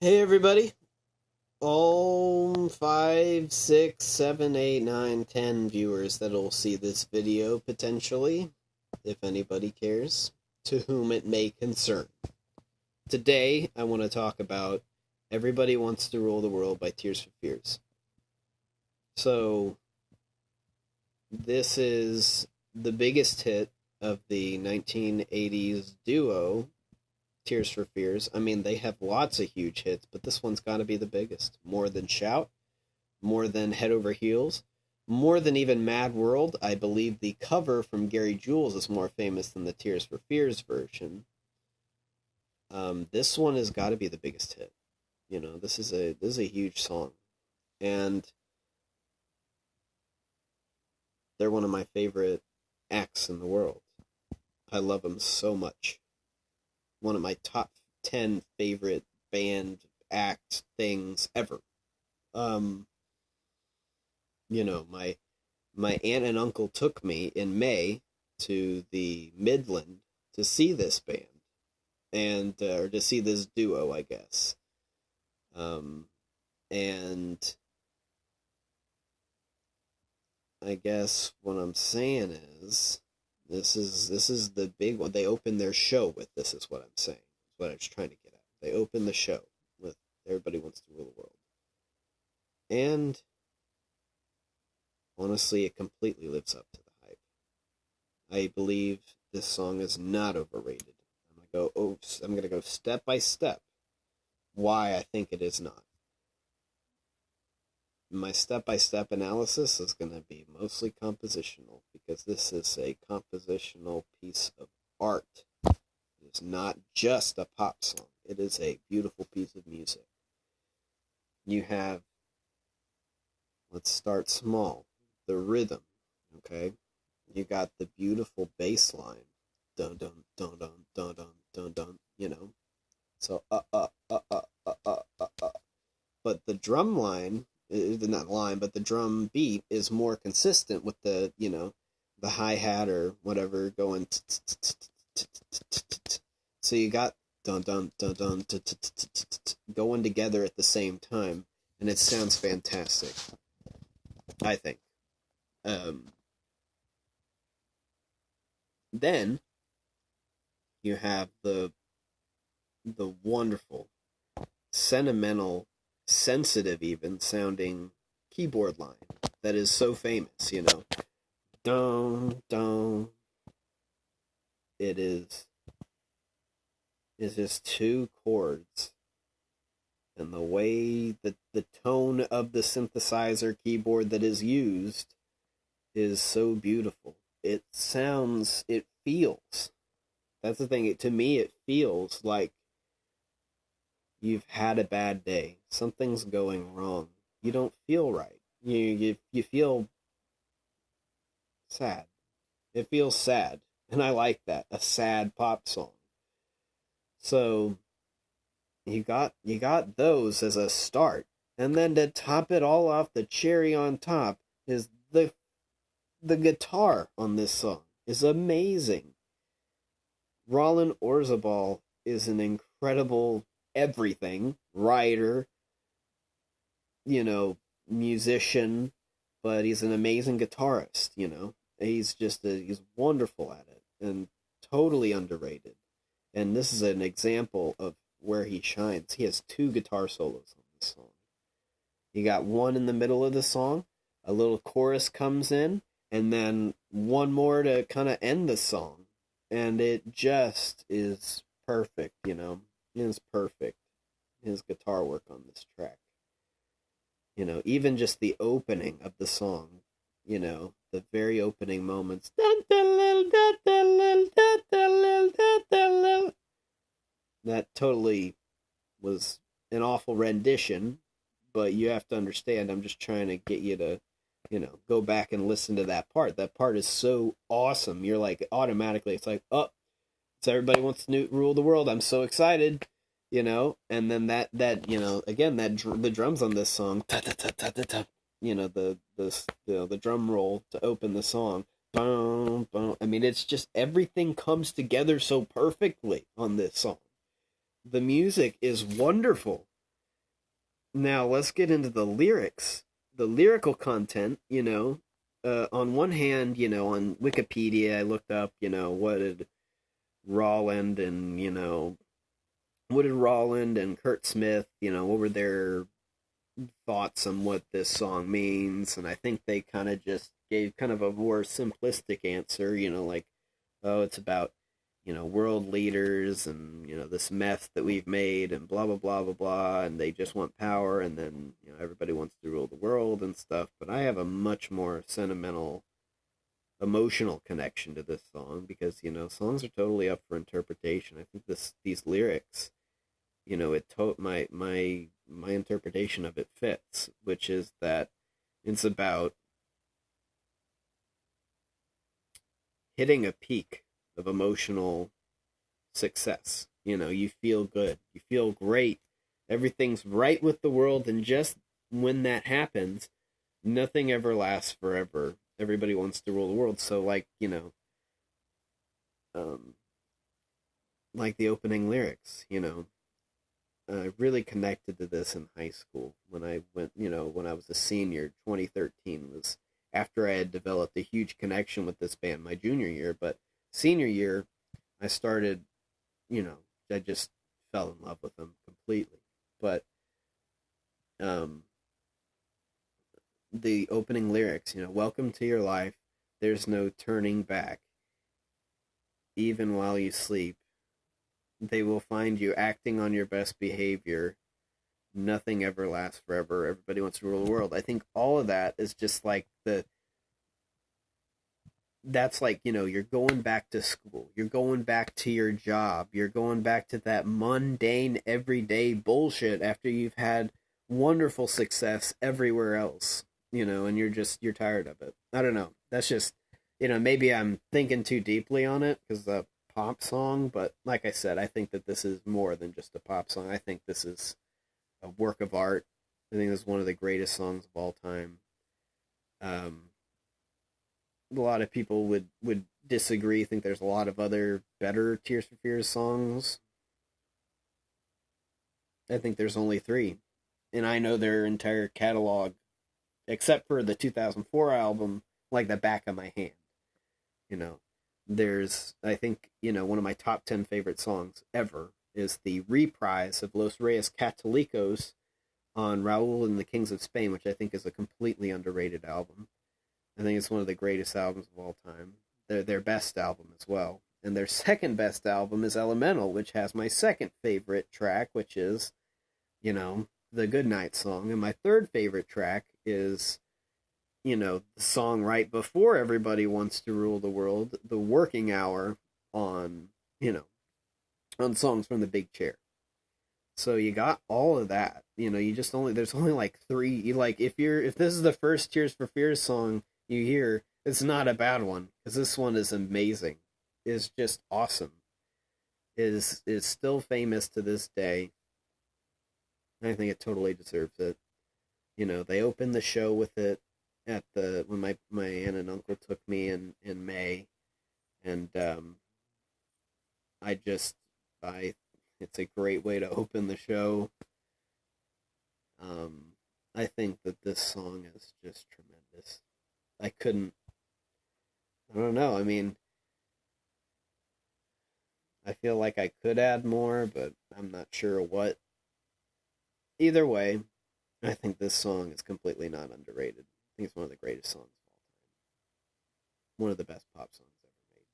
Hey everybody, all 5, 6, 7, 8, 9, 10 viewers that'll see this video potentially, if anybody cares, to whom it may concern. Today, I want to talk about Everybody Wants to Rule the World by Tears for Fears. So, this is the biggest hit of the 1980s duo Tears for Fears. I mean, they have lots of huge hits, but this one's got to be the biggest. More than Shout, more than Head Over Heels, more than even Mad World. I believe the cover from Gary Jules is more famous than the Tears for Fears version. This one has got to be the biggest hit. You know, this is a huge song, and they're one of my favorite acts in the world. I love them so much. One of my top 10 favorite band act things ever. You know, my aunt and uncle took me in May to the Midland to see this band, and or to see this duo, I guess. And I guess what I'm saying is this is the big one. They opened their show with this. Is what I'm saying. Is what I was trying to get at. They opened the show with Everybody Wants to Rule the World, and honestly, it completely lives up to the hype. I believe this song is not overrated. I'm gonna go step by step why I think it is not. My step-by-step analysis is going to be mostly compositional, because this is a compositional piece of art. It is not just a pop song. It is a beautiful piece of music. You have, let's start small, the rhythm, okay? You got the beautiful bass line, dun dun dun dun dun dun dun dun, you know? So, but the drum line, not line, but the drum beat is more consistent with the, you know, the hi-hat or whatever going. So you got dun dun dun dun going together at the same time, and it sounds fantastic, I think. Then you have the wonderful, sentimental, sensitive even sounding keyboard line that is so famous, you know. Dun dun. It's just two chords, and the way that the tone of the synthesizer keyboard that is used is so beautiful. It feels. That's the thing. To me, it feels like you've had a bad day. Something's going wrong. You don't feel right. You feel sad. It feels sad, and I like that. A sad pop song. So you got those as a start, and then to top it all off, the cherry on top is the guitar on this song is amazing. Roland Orzabal is an incredible everything, writer, you know, musician, but he's an amazing guitarist, you know. He's wonderful at it and totally underrated. And this is an example of where he shines. He has two guitar solos on this song. You got one in the middle of the song, a little chorus comes in, and then one more to kind of end the song. And it just is perfect, you know. It is perfect. His guitar work on this track. You know, even just the opening of the song, you know, the very opening moments. That totally was an awful rendition, but you have to understand, I'm just trying to get you to, you know, go back and listen to that part. That part is so awesome. You're like, automatically, it's like, oh, it's Everybody Wants to Rule the World. I'm so excited, you know. And then that you know, again, the drums on this song, you know, the drum roll to open the song. Boom, boom. I mean, it's just everything comes together so perfectly on this song. The music is wonderful. Now let's get into the lyrics, the lyrical content. On one hand, on Wikipedia, I looked up, Roland and what did Roland and Kurt Smith, what were their thoughts on what this song means? And I think they kind of just gave kind of a more simplistic answer, like, oh, it's about, world leaders and, this mess that we've made and blah, blah, blah, blah, blah. And they just want power. And then, everybody wants to rule the world and stuff. But I have a much more sentimental, emotional connection to this song because, songs are totally up for interpretation. I think these lyrics, my interpretation of it fits, which is that it's about hitting a peak of emotional success. You feel good, you feel great, everything's right with the world, and just when that happens, nothing ever lasts forever. Everybody wants to rule the world. So, like, like the opening lyrics, I really connected to this in high school when I went, when I was a senior. 2013 was after I had developed a huge connection with this band my junior year. But senior year, I started, I just fell in love with them completely. But the opening lyrics, welcome to your life, there's no turning back. Even while you sleep, they will find you acting on your best behavior. Nothing ever lasts forever. Everybody wants to rule the world. I think all of that is just like that's like, you're going back to school. You're going back to your job. You're going back to that mundane, everyday bullshit after you've had wonderful success everywhere else, and you're tired of it. I don't know. That's just, maybe I'm thinking too deeply on it because the pop song, but like I said, I think that this is more than just a pop song. I think this is a work of art. I think this is one of the greatest songs of all time. A lot of people would disagree, think there's a lot of other better Tears for Fears songs. I think there's only 3. And I know their entire catalog, except for the 2004 album, like the back of my hand. There's, I think, one of my top 10 favorite songs ever is the reprise of Los Reyes Catolicos on Raúl and the Kings of Spain, which I think is a completely underrated album. I think it's one of the greatest albums of all time. Their best album as well. And their second best album is Elemental, which has my second favorite track, which is, the Goodnight song. And my third favorite track is, the song right before Everybody Wants to Rule the World, The Working Hour, on Songs from the Big Chair. So you got all of that. There's only like 3. If this is the first Tears for Fears song you hear, it's not a bad one, because this one is amazing. It's just awesome. Is still famous to this day. I think it totally deserves it. They opened the show with it when my aunt and uncle took me in May, and it's a great way to open the show. I think that this song is just tremendous. I don't know. I mean, I feel like I could add more, but I'm not sure what. Either way, I think this song is completely not underrated. I think it's one of the greatest songs of all time. One of the best pop songs ever made.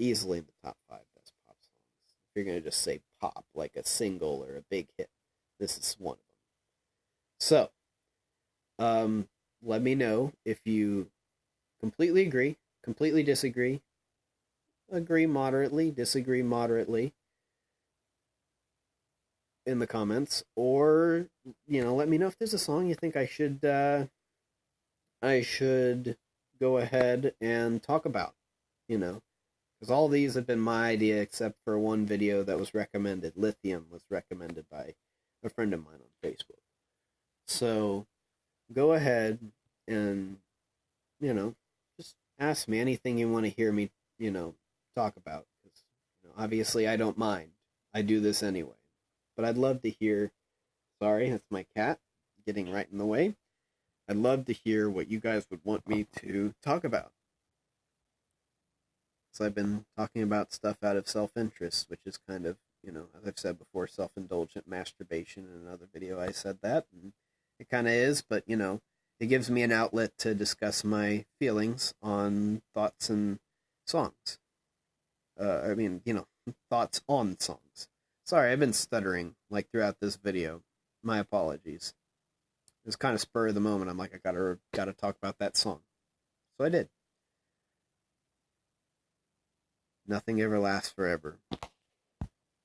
Easily in the top 5 best pop songs. If you're going to just say pop, like a single or a big hit, this is one of them. So, let me know if you completely agree, completely disagree, agree moderately, disagree moderately in the comments, or let me know if there's a song you think I should go ahead and talk about, because all these have been my idea except for one video that was recommended. Lithium was recommended by a friend of mine on Facebook. So go ahead and just ask me anything you want to hear me talk about, because obviously I don't mind. I do this anyway. But I'd love to hear Sorry, that's my cat getting right in the way. I'd love to hear what you guys would want me to talk about. So I've been talking about stuff out of self-interest, which is kind of, as I've said before, self-indulgent masturbation. In another video I said that, and it kind of is, but, it gives me an outlet to discuss my feelings on thoughts and songs. Thoughts on songs. Sorry, I've been stuttering, throughout this video. My apologies. It was kind of spur of the moment. I'm like, I gotta talk about that song. So I did. Nothing ever lasts forever.